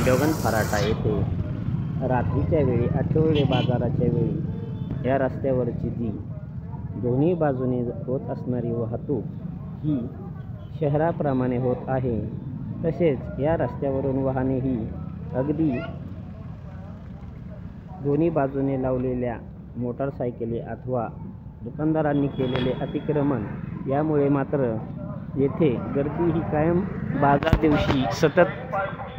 मांडवगण फराटा येथे रात्रीच्या वेळी आठवडे बाजाराच्या वेळी या रस्त्यावरची जी दोन्ही बाजूने होत असणारी वाहतूक ही शहराप्रमाणे होत आहे। तसेच या रस्त्यावरून वाहने ही अगदी दोन्ही बाजूने लावलेल्या मोटारसायकली अथवा दुकानदारांनी केलेले अतिक्रमण यामुळे मात्र येथे गर्दी ही कायम बाजार दिवशी सतत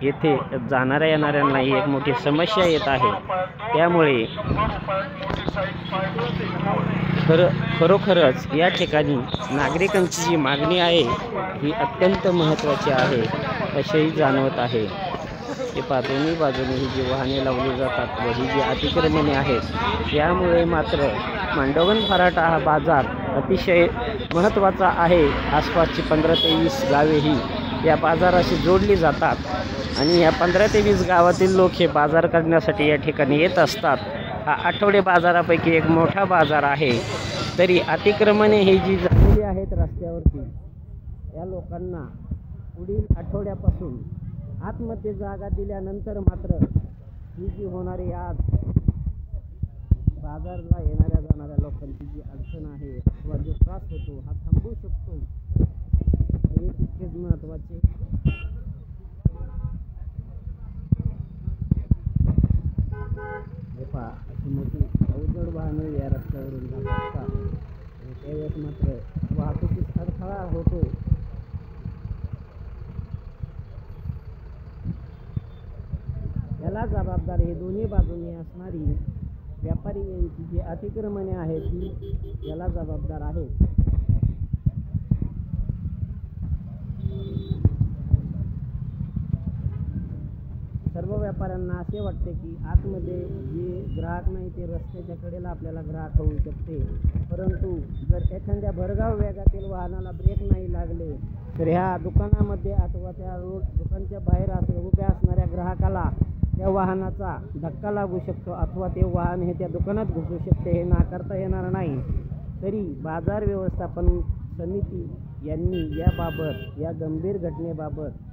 येथे जाणाऱ्या येणाऱ्यांना एक मोठी समस्या येत आहे। त्यामुळे खरोखरच या ठिकाणी नागरिकांची जी मागणी आहे ही अत्यंत महत्त्वाची आहे असेही जाणवत आहे। ते दोन्ही बाजूने ही जी वाहने लावली जातात व ही जी अतिक्रमणे आहेत यामुळे मात्र मांडवगण फराटा हा बाजार अतिशय महत्त्वाचा आहे। आसपासची 15 ते 20 गावे ही या बाजाराशी जोडली जातात आणि या 15 ते 20 गावातील लोक हे बाजार करण्यासाठी या ठिकाणी येत असतात। हा आठवडे बाजारापैकी एक मोठा बाजार आहे। तरी अतिक्रमणे ही जी झालेली आहेत रस्त्यावरती या लोकांना पुढील आठवड्यापासून आतमध्ये जागा दिल्यानंतर मात्र ही जी होणारी आज बाजारला येणाऱ्या जाणाऱ्या लोकांची जी अडचण आहे अथवा जो त्रास होतो हा थांबू शकतो हे तितकेच महत्त्वाचे। हे पहा अशी मोठी अवजड वाहने या रस्त्यावरून जात असतात आणि त्यावेळेस मात्र वाहतुकीस अडथळा होतो। याला जबाबदार हे दोन्ही बाजूने असणारी व्यापारी यांची जी अतिक्रमणे आहेत ती याला जबाबदार आहेत। सर्व व्यापाऱ्यांना असे वाटते की आतमध्ये जे ग्राहक नाही ते रस्त्याच्या कडेला आपल्याला ग्राहक होऊ शकते, परंतु जर एखाद्या भरधाव वेगातील वाहनाला ब्रेक नाही लागले तर ह्या दुकानामध्ये अथवा त्या दुकानाच्या बाहेर उभ्या असणाऱ्या ग्राहकाला त्या वाहनाचा धक्का लागू शकतो अथवा ते वाहन हे त्या दुकानात घुसू शकते, हे नाकारता येणार नाही। तरी बाजार व्यवस्थापन समिती यांनी याबाबत या गंभीर घटनेबाबत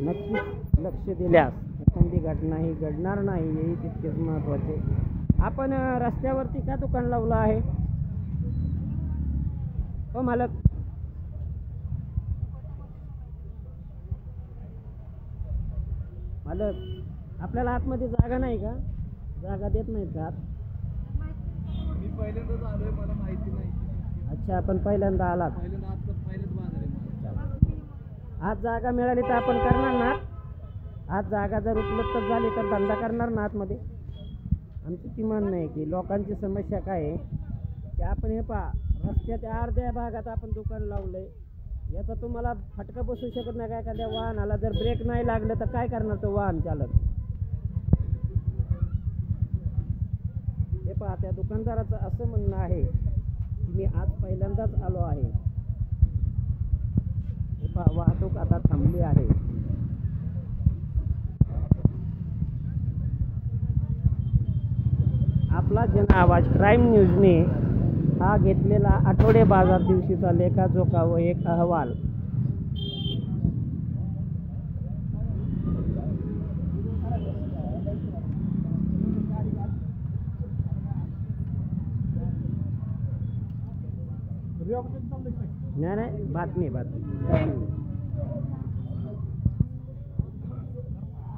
नक्कीच लक्ष दिल्यास एखादी घटना ही घडणार नाही हेही तितकेच महत्त्वाचे। आपण रस्त्यावरती का दुकान लावलं आहे हो मालक? मालक आपल्याला आतमध्ये जागा नाही का? जागा देत नाहीत का? मी पहिल्यांदाच आलोय, मला माहिती नाही। अच्छा, आपण पहिल्यांदा आलात? पहिल्यांदाच बाजार आहे। आज जागा मिळाली तर आपण करणार ना? आज जागा जर उपलब्ध झाली तर धंदा करणार ना आतमध्ये? आमची ती म्हणणं आहे की लोकांची समस्या काय आहे की आपण हे पहा रस्त्याच्या अर्ध्या भागात आपण दुकान लावलंय, याचा तुम्हाला फटका बसू शकत नाही का? एखाद्या वाहनाला जर ब्रेक नाही लागलं तर काय करणार तो वाहन चालक? हे पहा त्या दुकानदाराचं असं म्हणणं आहे की मी आज पहिल्यांदाच आलो आहे। हे पहा वाहतूक आता थांबली आहे। आपला जन आवाज क्राईम न्यूजने हा घेतलेला आठवडे बाजार दिवशीचा लेखाजोखा व एक अहवाल नाही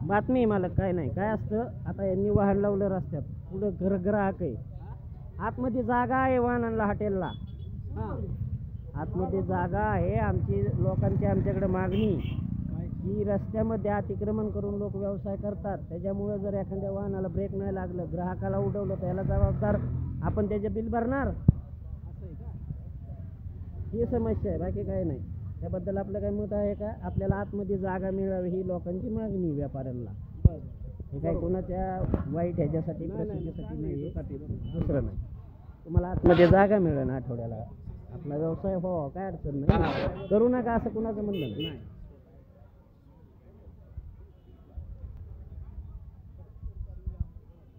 बातमी मला काय नाही काय असतं। आता यांनी वाहन लावलं रस्त्यात, पुढं ग्राहक आहे, आतमध्ये जागा आहे वाहनांना हॉटेलला, आतमध्ये जागा आहे। आमची लोकांची आमच्याकडे मागणी ही रस्त्यामध्ये अतिक्रमण करून लोक व्यवसाय करतात, त्याच्यामुळे जर एखाद्या वाहनाला ब्रेक नाही लागलं ग्राहकाला उडवलं त्याला जबाबदार आपण त्याचे बिल भरणार, ही समस्या आहे, बाकी काही नाही। त्याबद्दल आपलं काही मत आहे का? आपल्याला आतमध्ये जागा मिळावी ही लोकांची मागणी व्यापाऱ्यांना। हे काही कोणाच्या वाईट ह्याच्यासाठी प्रसिद्धीसाठी नाही, दुसरं नाही। तुम्हाला आतमध्ये जागा मिळेल आठवड्याला, आपला व्यवसाय हो काय अडचण नाही, करू नका असं कुणाचं म्हणणं नाही।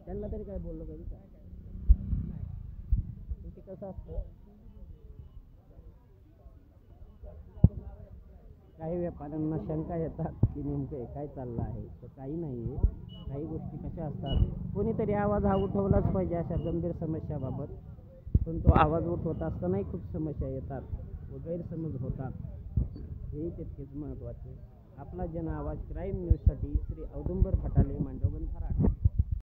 त्यांना तरी काय बोललो कधी कसं असतं काही व्यापाऱ्यांना शंका येतात की नेमकं हे काय चाललं आहे. तर काही नाही आहे. काही गोष्टी कशा असतात, कोणीतरी आवाज हा उठवलाच पाहिजे अशा गंभीर समस्याबाबत. पण तो आवाज उठवत असतानाही खूप समस्या येतात व गैरसमज होतात, हेही तितकेच महत्त्वाचे. आपला जन आवाज क्राईम न्यूजसाठी श्री औदुंबर फटाले, मांडवगण, फराड.